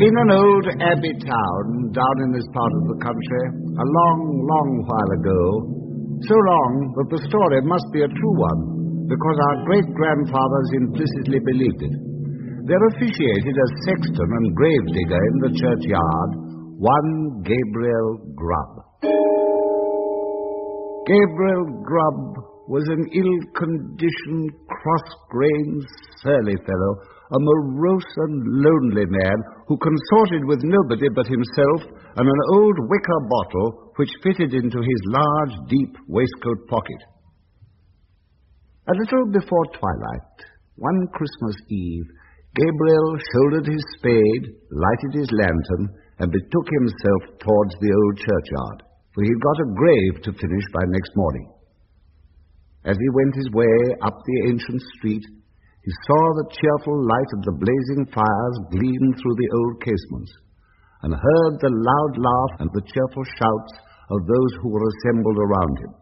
In an old abbey town down in this part of the country, a long, long while ago, so long that the story must be a true one, because our great-grandfathers implicitly believed it. There officiated as sexton and gravedigger in the churchyard one Gabriel Grubb. Gabriel Grubb was an ill-conditioned, cross-grained, surly fellow, a morose and lonely man who consorted with nobody but himself and an old wicker bottle which fitted into his large, deep waistcoat pocket. A little before twilight, one Christmas Eve, Gabriel shouldered his spade, lighted his lantern, and betook himself towards the old churchyard, for he'd got a grave to finish by next morning. As he went his way up the ancient street, he saw the cheerful light of the blazing fires gleam through the old casements, and heard the loud laugh and the cheerful shouts of those who were assembled around him.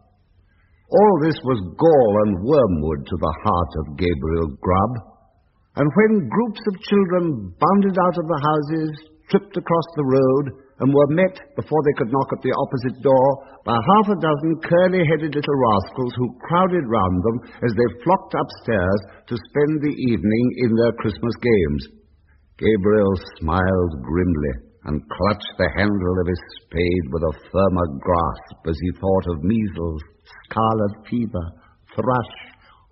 All this was gall and wormwood to the heart of Gabriel Grubb, and when groups of children bounded out of the houses, tripped across the road, and were met, before they could knock at the opposite door, by half a dozen curly-headed little rascals who crowded round them as they flocked upstairs to spend the evening in their Christmas games. Gabriel smiled grimly and clutched the handle of his spade with a firmer grasp as he thought of measles, scarlet fever, thrush,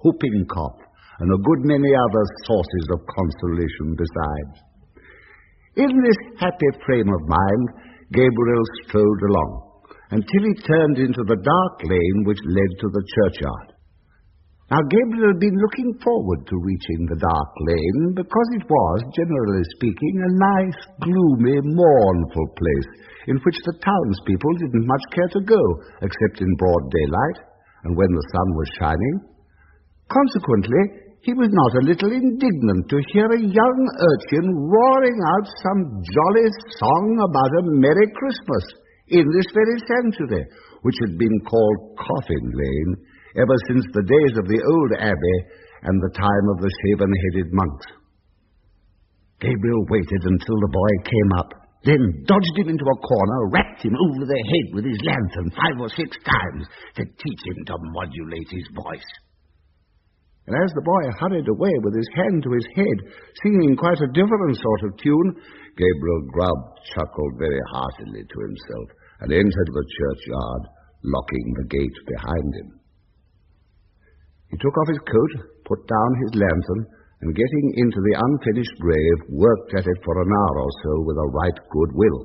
whooping cough, and a good many other sources of consolation besides. In this happy frame of mind, Gabriel strode along, until he turned into the dark lane which led to the churchyard. Now, Gabriel had been looking forward to reaching the dark lane, because it was, generally speaking, a nice, gloomy, mournful place, in which the townspeople didn't much care to go, except in broad daylight, and when the sun was shining. Consequently, he was not a little indignant to hear a young urchin roaring out some jolly song about a Merry Christmas in this very sanctuary, which had been called Coffin Lane ever since the days of the old abbey and the time of the shaven-headed monks. Gabriel waited until the boy came up, then dodged him into a corner, rapped him over the head with his lantern 5 or 6 times to teach him to modulate his voice. And as the boy hurried away with his hand to his head, singing quite a different sort of tune, Gabriel Grubb chuckled very heartily to himself and entered the churchyard, locking the gate behind him. He took off his coat, put down his lantern, and getting into the unfinished grave, worked at it for an hour or so with a right good will.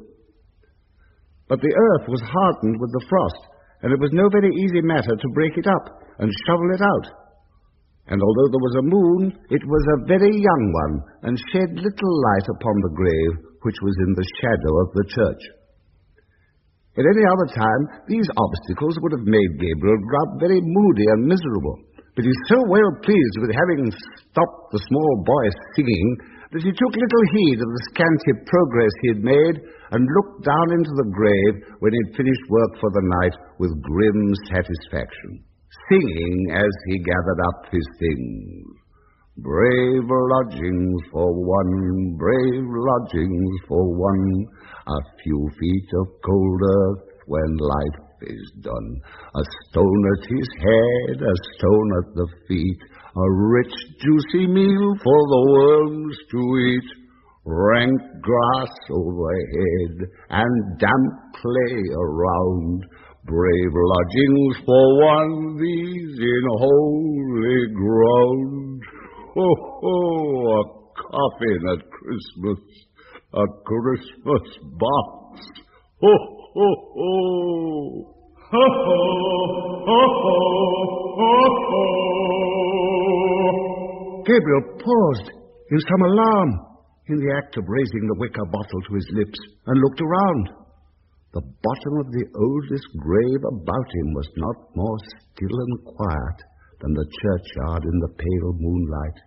But the earth was hardened with the frost, and it was no very easy matter to break it up and shovel it out. And although there was a moon, it was a very young one, and shed little light upon the grave, which was in the shadow of the church. At any other time, these obstacles would have made Gabriel Grubb very moody and miserable, but he was so well pleased with having stopped the small boy singing that he took little heed of the scanty progress he had made, and looked down into the grave when he had finished work for the night with grim satisfaction, singing as he gathered up his things. Brave lodgings for one, brave lodgings for one, a few feet of cold earth when life is done, a stone at his head, a stone at the feet, a rich juicy meal for the worms to eat, rank grass overhead and damp clay around, brave lodgings for one, these in holy ground. Ho, ho, a coffin at Christmas. A Christmas box. Ho, ho, ho. Ho, ho, ho, ho, ho, ho. Gabriel paused in some alarm in the act of raising the wicker bottle to his lips and looked around. The bottom of the oldest grave about him was not more still and quiet than the churchyard in the pale moonlight.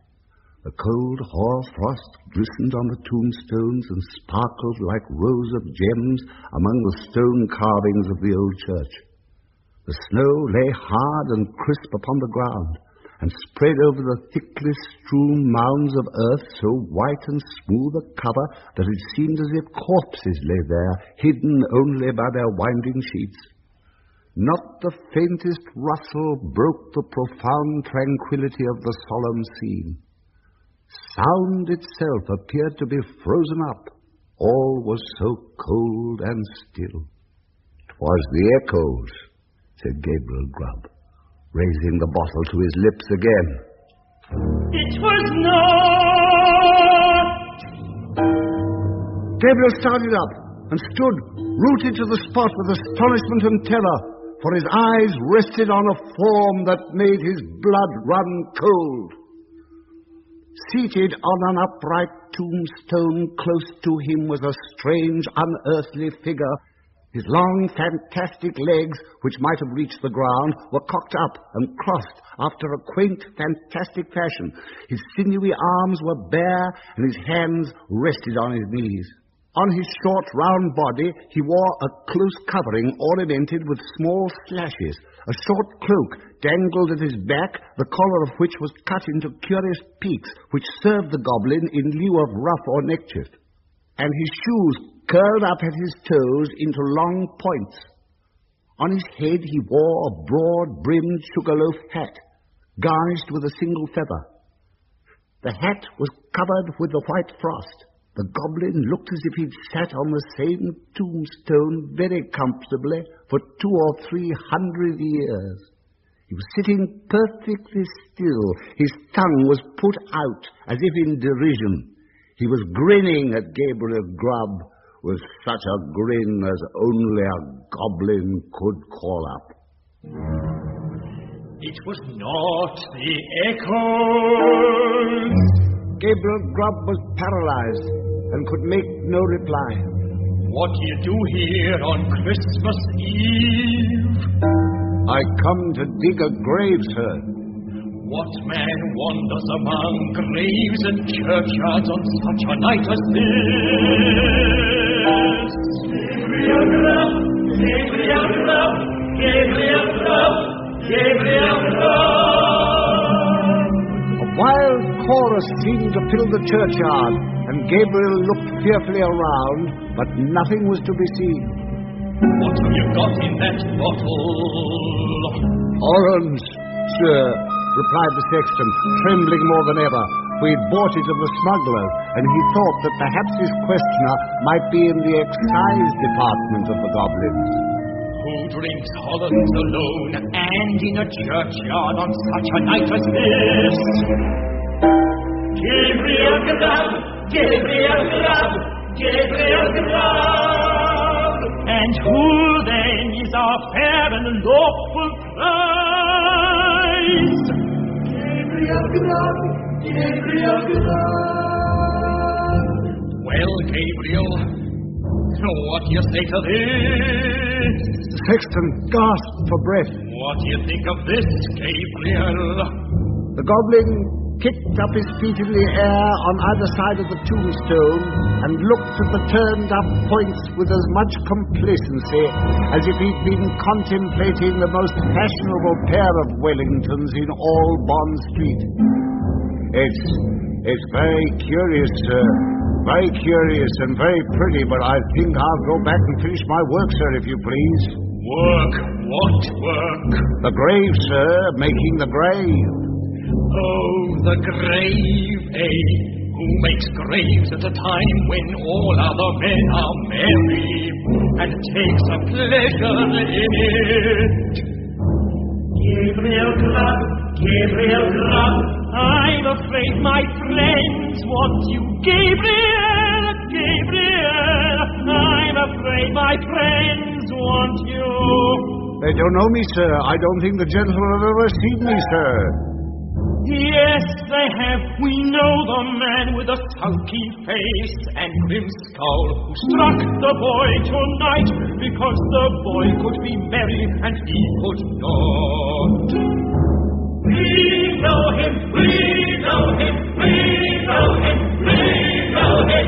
The cold hoar-frost glistened on the tombstones and sparkled like rows of gems among the stone carvings of the old church. The snow lay hard and crisp upon the ground, and spread over the thickly strewn mounds of earth so white and smooth a cover that it seemed as if corpses lay there, hidden only by their winding sheets. Not the faintest rustle broke the profound tranquillity of the solemn scene. Sound itself appeared to be frozen up. All was so cold and still. "'Twas the echoes," said Gabriel Grubb, raising the bottle to his lips again. "It was not!" Gabriel started up and stood rooted to the spot with astonishment and terror, for his eyes rested on a form that made his blood run cold. Seated on an upright tombstone close to him was a strange, unearthly figure. His long, fantastic legs, which might have reached the ground, were cocked up and crossed after a quaint, fantastic fashion. His sinewy arms were bare, and his hands rested on his knees. On his short, round body, he wore a close covering ornamented with small slashes. A short cloak dangled at his back, the collar of which was cut into curious peaks, which served the goblin in lieu of ruff or neckcloth. And his shoes curled up at his toes into long points. On his head he wore a broad-brimmed sugarloaf hat, garnished with a single feather. The hat was covered with the white frost. The goblin looked as if he'd sat on the same tombstone very comfortably for 200 or 300 years. He was sitting perfectly still. His tongue was put out as if in derision. He was grinning at Gabriel Grubb with such a grin as only a goblin could call up. "It was not the echoes." Gabriel Grubb was paralyzed and could make no reply. "What do you do here on Christmas Eve?" "I come to dig a grave, sir." "What man wanders among graves and churchyards on such a night as this?" "Gabriel Grubb, Gabriel Grubb, Gabriel Grubb, Gabriel Grubb." A wild chorus seemed to fill the churchyard, and Gabriel looked fearfully around, but nothing was to be seen. "What have you got in that bottle?" "Orange, sir," replied the sexton, trembling more than ever. We'd bought it of the smuggler, and he thought that perhaps his questioner might be in the excise department of the goblins. "Who drinks Hollands alone and in a churchyard on such a night as this?" "Gabriel Grubb, Gabriel Grubb, Gabriel Grubb." "And who then is our fair and lawful prize?" "Gabriel Grubb, Gabriel Grubb." "Well, Gabriel, what do you say to this?" The sexton gasped for breath. "What do you think of this, Gabriel?" The goblin kicked up his feet in the air on either side of the tombstone and looked at the turned-up points with as much complacency as if he'd been contemplating the most fashionable pair of Wellingtons in all Bond Street. It's very curious, sir. Very curious and very pretty, but I think I'll go back and finish my work, sir, if you please. "Work? What work?" "The grave, sir, making the grave." "Oh, the grave, eh? Who makes graves at a time when all other men are merry and takes a pleasure in it?" "Gabriel Grubb, Gabriel Grubb, I'm afraid my friends want you. Gabriel, Gabriel, I'm afraid my friends want you. They don't know me, sir. I don't think the gentlemen have ever seen me, sir. Yes, they have. We know the man with the sulky face and grim scowl who struck the boy tonight because the boy could be merry and he could not. We know him, we know him, we know him, we know him.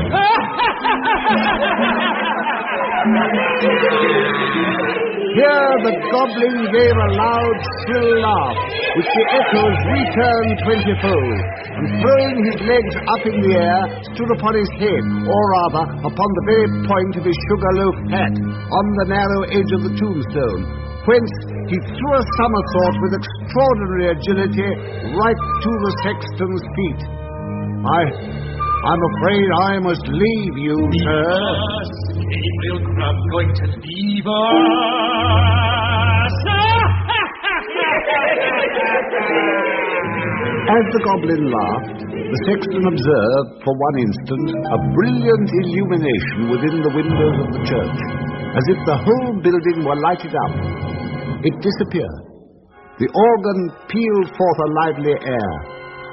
Here the goblin gave a loud, shrill laugh, which the echoes returned 20-fold, and throwing his legs up in the air, stood upon his head, or rather, upon the very point of his sugar-loaf hat, on the narrow edge of the tombstone, whence he threw a somersault with extraordinary agility right to the sexton's feet. I'm afraid I must leave you, sir. Gabriel Grubb going to leave us. As the goblin laughed, the sexton observed, for one instant, a brilliant illumination within the windows of the church, as if the whole building were lighted up. It disappeared. The organ pealed forth a lively air,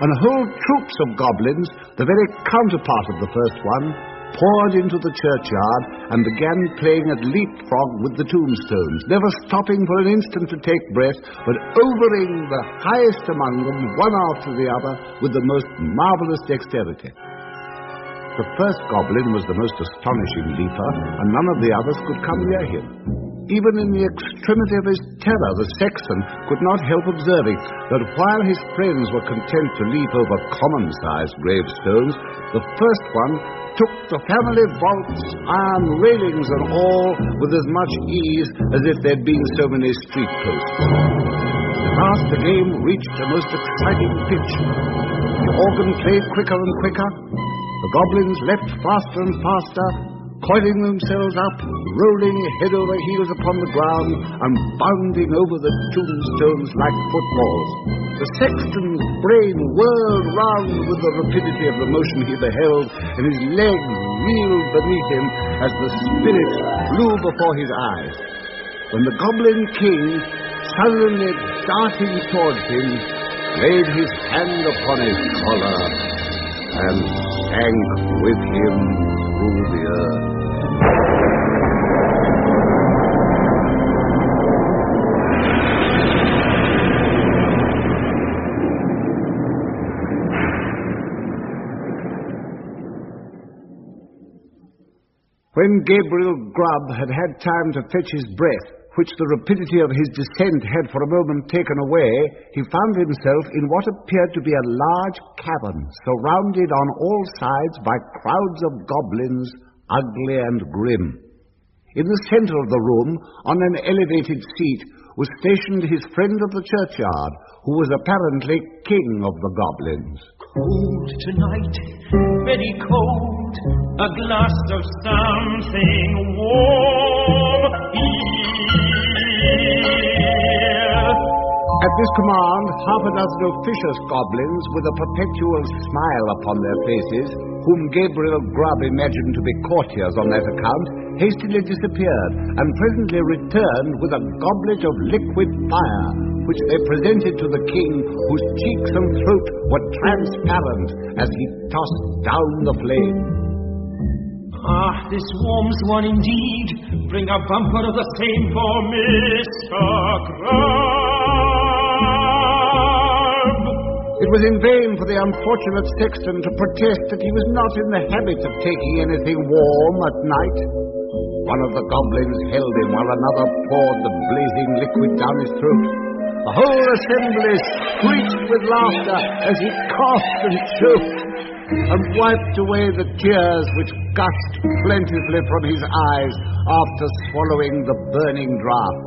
and whole troops of goblins, the very counterpart of the first one, poured into the churchyard and began playing at leapfrog with the tombstones, never stopping for an instant to take breath, but overing the highest among them, one after the other, with the most marvellous dexterity. The first goblin was the most astonishing leaper, and none of the others could come near him. Even in the extremity of his terror, the sexton could not help observing that while his friends were content to leap over common-sized gravestones, the first one took the family vaults, iron railings and all, with as much ease as if there'd been so many street posts. At last the game reached a most exciting pitch. The organ played quicker and quicker. The goblins leapt faster and faster, coiling themselves up, rolling head over heels upon the ground, and bounding over the tombstones like footballs. The sexton's brain whirled round with the rapidity of the motion he beheld, and his legs reeled beneath him as the spirit flew before his eyes. When the goblin king, suddenly darting towards him, laid his hand upon his collar and sank with him through the earth. When Gabriel Grubb had had time to fetch his breath, which the rapidity of his descent had for a moment taken away, he found himself in what appeared to be a large cavern, surrounded on all sides by crowds of goblins, ugly and grim. In the centre of the room, on an elevated seat, was stationed his friend of the churchyard, who was apparently king of the goblins. Cold tonight, very cold, a glass of something warm here. At this command, half a dozen officious goblins, with a perpetual smile upon their faces, whom Gabriel Grubb imagined to be courtiers on that account, hastily disappeared, and presently returned with a goblet of liquid fire, which they presented to the king, whose cheeks and throat were transparent as he tossed down the flame. Ah, this warms one indeed. Bring a bumper of the same for Mr. Grubb. It was in vain for the unfortunate sexton to protest that he was not in the habit of taking anything warm at night. One of the goblins held him while another poured the blazing liquid down his throat. The whole assembly screeched with laughter as he coughed and choked, and wiped away the tears which gushed plentifully from his eyes after swallowing the burning draught.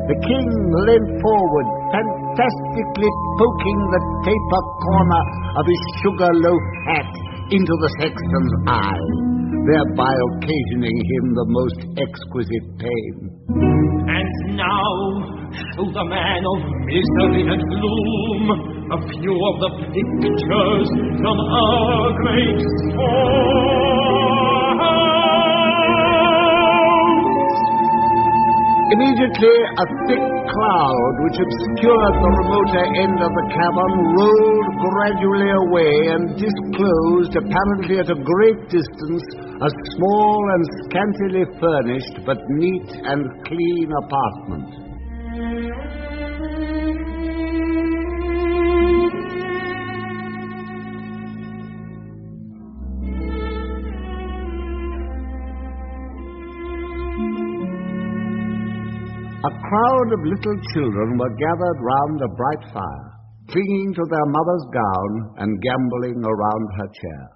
The king leant forward, fantastically poking the taper corner of his sugar-loaf hat into the sexton's eye, thereby occasioning him the most exquisite pain. And now, show the man of misery and gloom a few of the pictures from our great storehouse. Immediately, a thick cloud which obscured the remoter end of the cavern rolled gradually away and disclosed, apparently at a great distance, a small and scantily furnished but neat and clean apartment. A crowd of little children were gathered round a bright fire, clinging to their mother's gown and gambolling around her chair.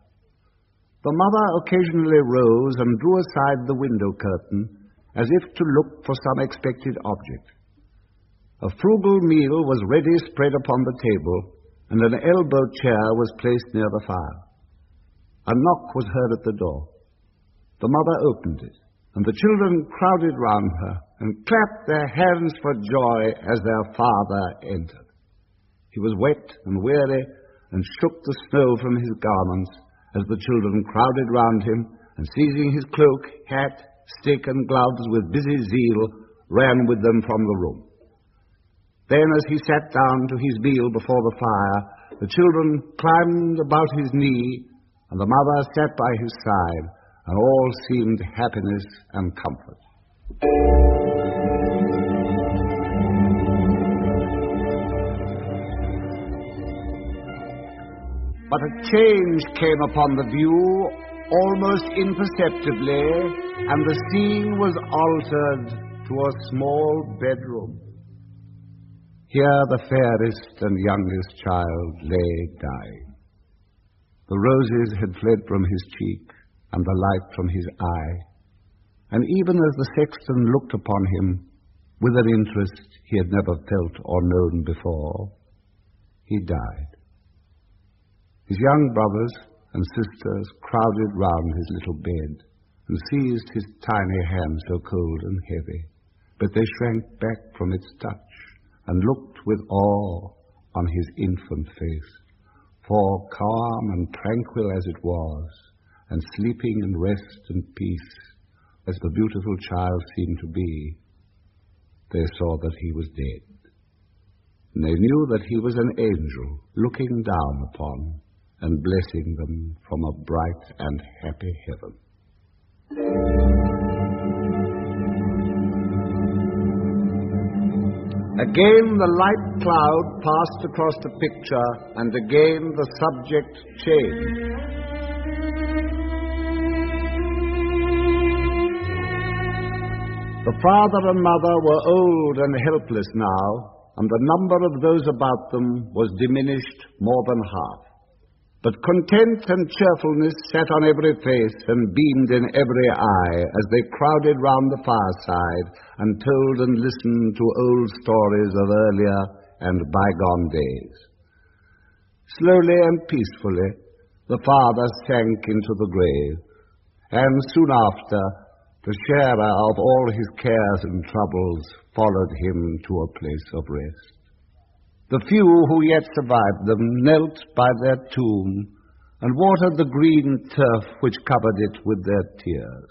The mother occasionally rose and drew aside the window curtain as if to look for some expected object. A frugal meal was ready spread upon the table, and an elbow chair was placed near the fire. A knock was heard at the door. The mother opened it, and the children crowded round her and clapped their hands for joy as their father entered. He was wet and weary and shook the snow from his garments as the children crowded round him, and seizing his cloak, hat, stick, and gloves with busy zeal, ran with them from the room. Then, as he sat down to his meal before the fire, the children climbed about his knee, and the mother sat by his side, and all seemed happiness and comfort. But a change came upon the view, almost imperceptibly, and the scene was altered to a small bedroom. Here the fairest and youngest child lay dying. The roses had fled from his cheek, and the light from his eye, and even as the sexton looked upon him with an interest he had never felt or known before, he died. His young brothers and sisters crowded round his little bed and seized his tiny hand so cold and heavy, but they shrank back from its touch and looked with awe on his infant face, for calm and tranquil as it was, and sleeping in rest and peace, as the beautiful child seemed to be, they saw that he was dead. And they knew that he was an angel looking down upon and blessing them from a bright and happy heaven. Again the light cloud passed across the picture, and again the subject changed. The father and mother were old and helpless now, and the number of those about them was diminished more than half. But content and cheerfulness sat on every face and beamed in every eye as they crowded round the fireside and told and listened to old stories of earlier and bygone days. Slowly and peacefully, the father sank into the grave, and soon after, the sharer of all his cares and troubles followed him to a place of rest. The few who yet survived them knelt by their tomb and watered the green turf which covered it with their tears,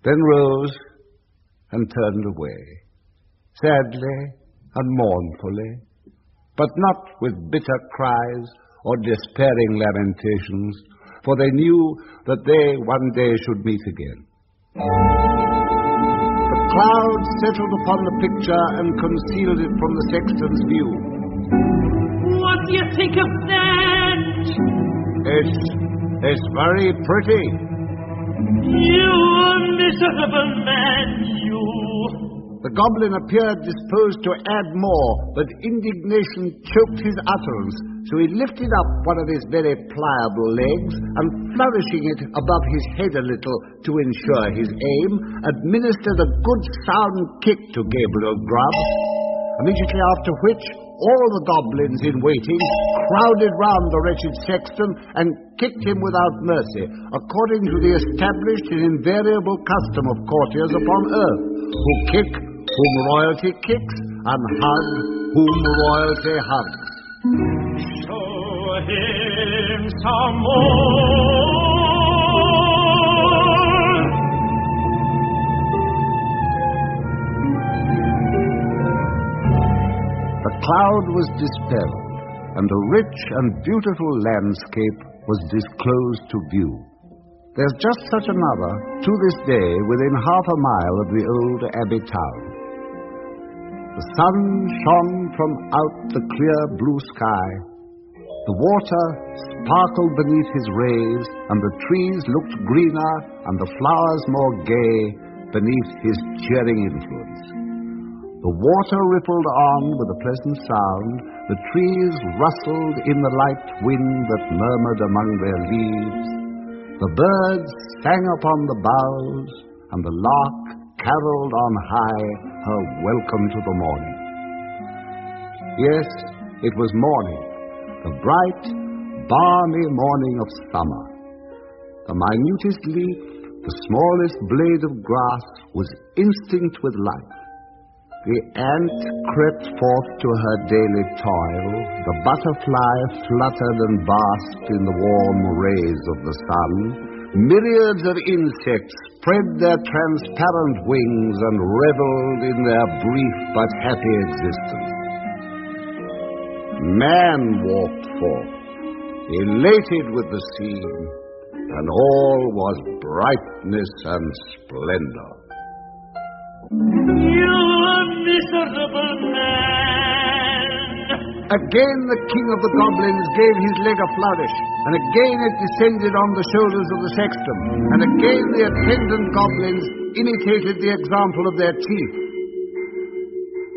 then rose and turned away, sadly and mournfully, but not with bitter cries or despairing lamentations, for they knew that they one day should meet again. The cloud settled upon the picture and concealed it from the sexton's view. What do you think of that? It's very pretty. You miserable man, you. The goblin appeared disposed to add more, but indignation choked his utterance, so he lifted up one of his very pliable legs, and flourishing it above his head a little to ensure his aim, administered a good sound kick to Gabriel Grubb, immediately after which all the goblins in waiting crowded round the wretched sexton and kicked him without mercy, according to the established and invariable custom of courtiers upon earth, who kick whom royalty kicks, and hug whom royalty hugs. Show him some more. The cloud was dispelled, and a rich and beautiful landscape was disclosed to view. There's just such another, to this day, within half a mile of the old abbey town. The sun shone from out the clear blue sky. The water sparkled beneath his rays, and the trees looked greener and the flowers more gay beneath his cheering influence. The water rippled on with a pleasant sound, the trees rustled in the light wind that murmured among their leaves, the birds sang upon the boughs, and the lark caroled on high her welcome to the morning. Yes, it was morning, the bright, balmy morning of summer. The minutest leaf, the smallest blade of grass was instinct with life. The ant crept forth to her daily toil, the butterfly fluttered and basked in the warm rays of the sun. Myriads of insects spread their transparent wings and reveled in their brief but happy existence. Man walked forth, elated with the scene, and all was brightness and splendor. You miserable man! Again the king of the goblins gave his leg a flourish, and again it descended on the shoulders of the sexton, and again the attendant goblins imitated the example of their chief.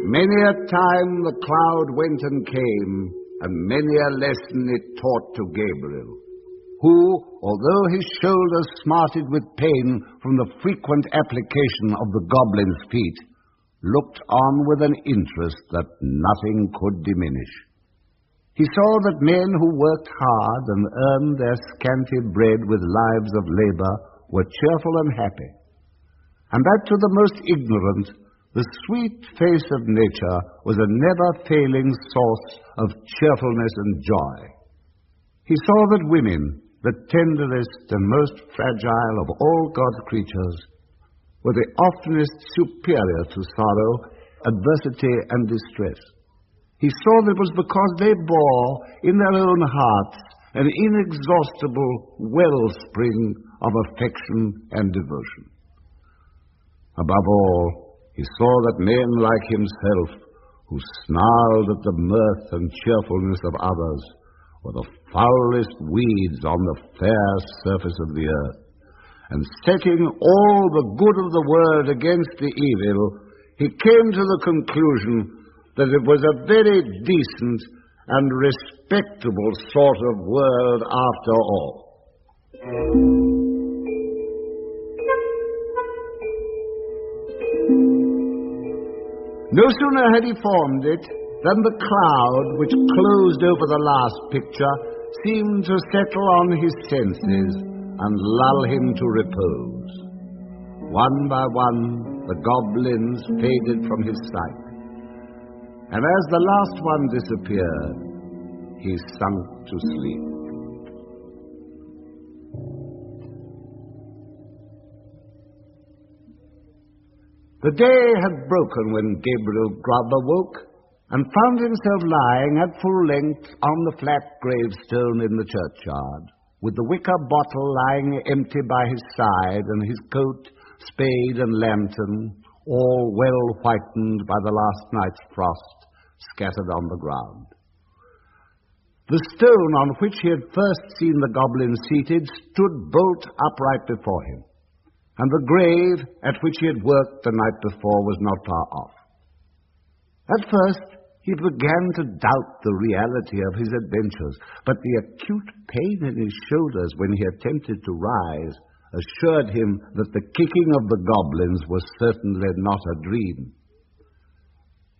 Many a time the cloud went and came, and many a lesson it taught to Gabriel, who, although his shoulders smarted with pain from the frequent application of the goblin's feet, looked on with an interest that nothing could diminish. He saw that men who worked hard and earned their scanty bread with lives of labor were cheerful and happy, and that to the most ignorant, the sweet face of nature was a never-failing source of cheerfulness and joy. He saw that women, the tenderest and most fragile of all God's creatures, were the oftenest superior to sorrow, adversity, and distress. He saw that it was because they bore in their own hearts an inexhaustible wellspring of affection and devotion. Above all, he saw that men like himself, who snarled at the mirth and cheerfulness of others, were the foulest weeds on the fair surface of the earth. And setting all the good of the world against the evil, he came to the conclusion that it was a very decent and respectable sort of world after all. No sooner had he formed it than the cloud which closed over the last picture seemed to settle on his senses and lull him to repose. One by one, the goblins faded from his sight, and as the last one disappeared, he sunk to sleep. The day had broken when Gabriel Grubb awoke and found himself lying at full length on the flat gravestone in the churchyard, with the wicker bottle lying empty by his side and his coat, spade and lantern, all well whitened by the last night's frost, scattered on the ground. The stone on which he had first seen the goblin seated stood bolt upright before him, and the grave at which he had worked the night before was not far off. At first, he began to doubt the reality of his adventures, but the acute pain in his shoulders when he attempted to rise assured him that the kicking of the goblins was certainly not a dream.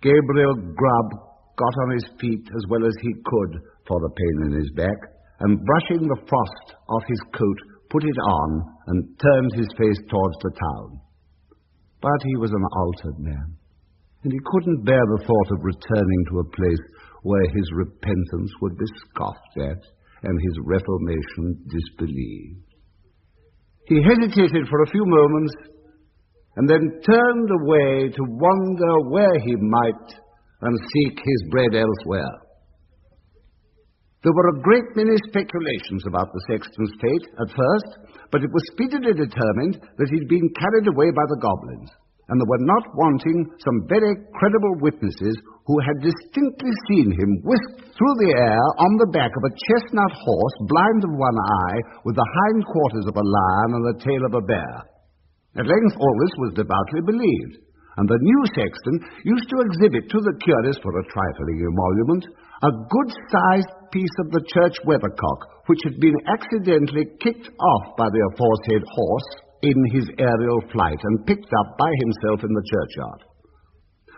Gabriel Grubb got on his feet as well as he could for the pain in his back, and brushing the frost off his coat, put it on and turned his face towards the town. But he was an altered man. and he couldn't bear the thought of returning to a place where his repentance would be scoffed at and his reformation disbelieved. He hesitated for a few moments and then turned away to wonder where he might and seek his bread elsewhere. There were a great many speculations about the sexton's fate at first, but it was speedily determined that he'd been carried away by the goblins, and there were not wanting some very credible witnesses who had distinctly seen him whisked through the air on the back of a chestnut horse, blind of one eye, with the hind quarters of a lion and the tail of a bear. At length all this was devoutly believed, and the new sexton used to exhibit to the curious for a trifling emolument a good-sized piece of the church weathercock, which had been accidentally kicked off by the aforesaid horse in his aerial flight and picked up by himself in the churchyard.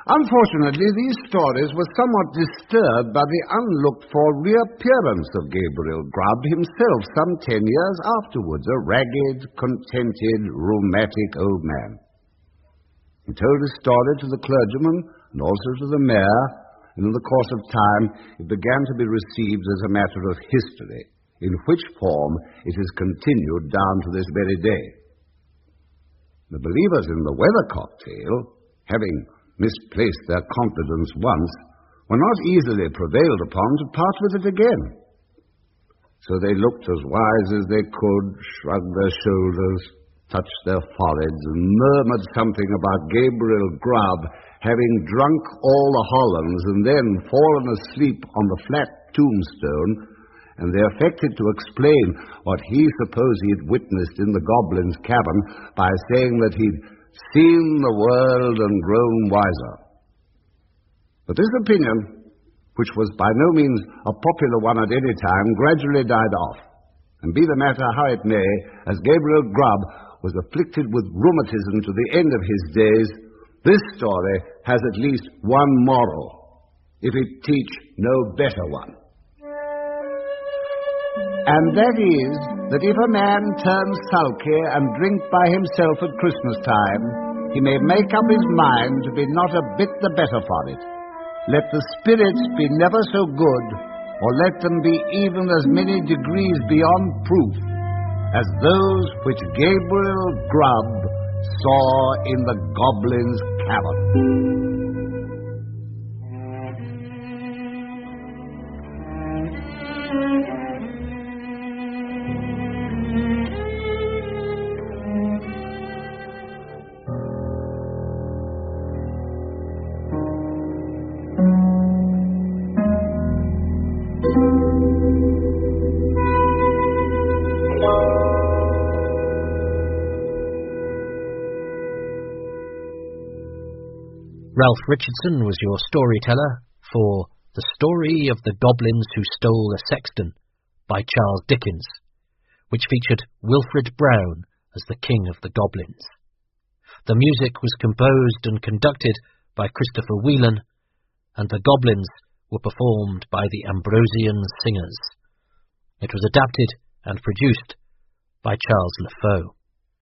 Unfortunately, these stories were somewhat disturbed by the unlooked-for reappearance of Gabriel Grubb himself some 10 years afterwards, a ragged, contented, rheumatic old man. He told his story to the clergyman and also to the mayor, and in the course of time it began to be received as a matter of history, in which form it has continued down to this very day. The believers in the weathercock tale, having misplaced their confidence once, were not easily prevailed upon to part with it again. So they looked as wise as they could, shrugged their shoulders, touched their foreheads, and murmured something about Gabriel Grubb having drunk all the Hollands and then fallen asleep on the flat tombstone, and they affected to explain what he supposed he had witnessed in the goblin's cabin by saying that he'd seen the world and grown wiser. But this opinion, which was by no means a popular one at any time, gradually died off. And be the matter how it may, as Gabriel Grubb was afflicted with rheumatism to the end of his days, this story has at least one moral, if it teach no better one. And that is, that if a man turns sulky and drink by himself at Christmas time, he may make up his mind to be not a bit the better for it. Let the spirits be never so good, or let them be even as many degrees beyond proof, as those which Gabriel Grubb saw in the goblin's cavern. Ralph Richardson was your storyteller for The Story of the Goblins Who Stole a Sexton by Charles Dickens, which featured Wilfred Brown as the King of the Goblins. The music was composed and conducted by Christopher Whelan, and the Goblins were performed by the Ambrosian Singers. It was adapted and produced by Charles Lefoe.